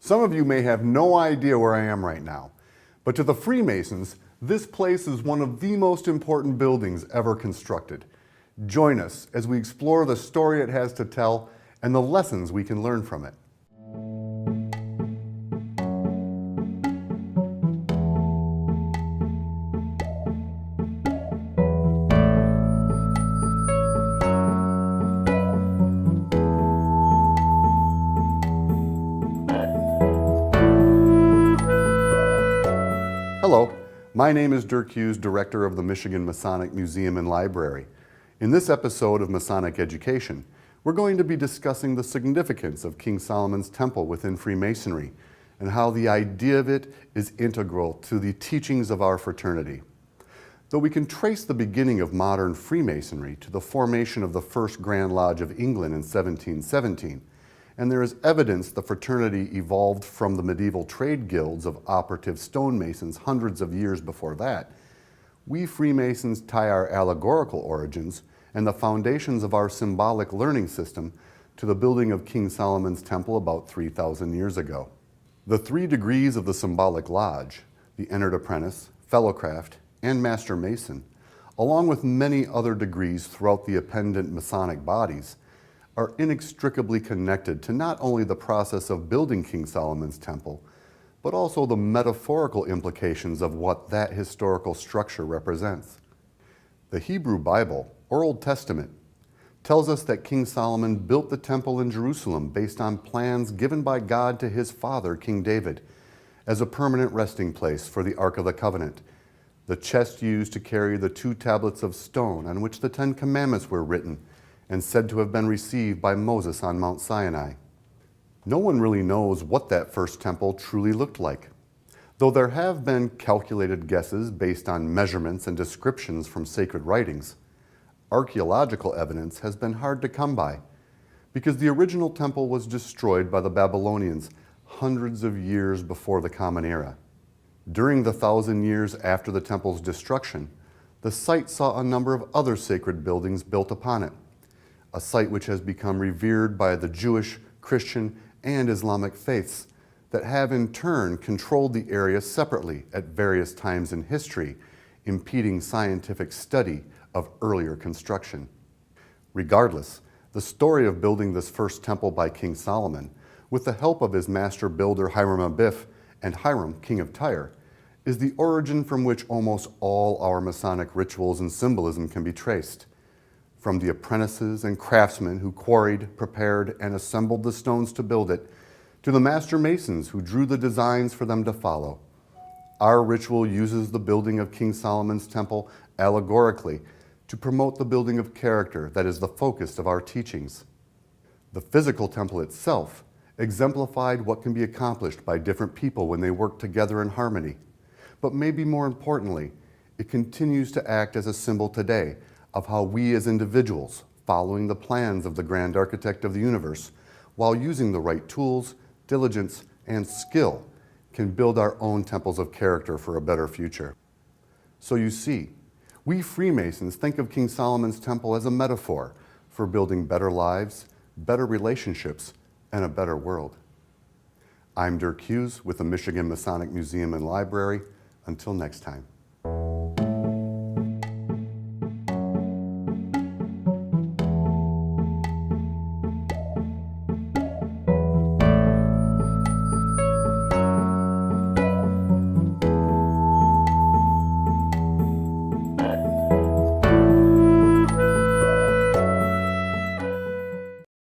Some of you may have no idea where I am right now, but to the Freemasons, this place is one of the most important buildings ever constructed. Join us as we explore the story it has to tell and the lessons we can learn from it. Hello, my name is Dirk Hughes, Director of the Michigan Masonic Museum and Library. In this episode of Masonic Education, we're going to be discussing the significance of King Solomon's Temple within Freemasonry and how the idea of it is integral to the teachings of our fraternity. Though we can trace the beginning of modern Freemasonry to the formation of the First Grand Lodge of England in 1717, and there is evidence the fraternity evolved from the medieval trade guilds of operative stonemasons hundreds of years before that, we Freemasons tie our allegorical origins and the foundations of our symbolic learning system to the building of King Solomon's Temple about 3,000 years ago. The 3 degrees of the symbolic lodge, the entered apprentice, fellowcraft, and master mason, along with many other degrees throughout the appendant Masonic bodies, are inextricably connected to not only the process of building King Solomon's Temple, but also the metaphorical implications of what that historical structure represents. The Hebrew Bible, or Old Testament, tells us that King Solomon built the temple in Jerusalem based on plans given by God to his father, King David, as a permanent resting place for the Ark of the Covenant, the chest used to carry the 2 tablets of stone on which the 10 Commandments were written, and said to have been received by Moses on Mount Sinai. No one really knows what that first temple truly looked like, though there have been calculated guesses based on measurements and descriptions from sacred writings. Archaeological evidence has been hard to come by, because the original temple was destroyed by the Babylonians hundreds of years before the Common Era. During the 1,000 years after the temple's destruction, the site saw a number of other sacred buildings built upon it, a site which has become revered by the Jewish, Christian, and Islamic faiths that have in turn controlled the area separately at various times in history, impeding scientific study of earlier construction. Regardless, the story of building this first temple by King Solomon, with the help of his master builder Hiram Abiff and Hiram, king of Tyre, is the origin from which almost all our Masonic rituals and symbolism can be traced. From the apprentices and craftsmen who quarried, prepared, and assembled the stones to build it, to the master masons who drew the designs for them to follow. Our ritual uses the building of King Solomon's Temple allegorically to promote the building of character that is the focus of our teachings. The physical temple itself exemplified what can be accomplished by different people when they work together in harmony. But maybe more importantly, it continues to act as a symbol today of how we as individuals, following the plans of the grand architect of the universe, while using the right tools, diligence, and skill, can build our own temples of character for a better future. So you see, we Freemasons think of King Solomon's Temple as a metaphor for building better lives, better relationships, and a better world. I'm Dirk Hughes with the Michigan Masonic Museum and Library. Until next time.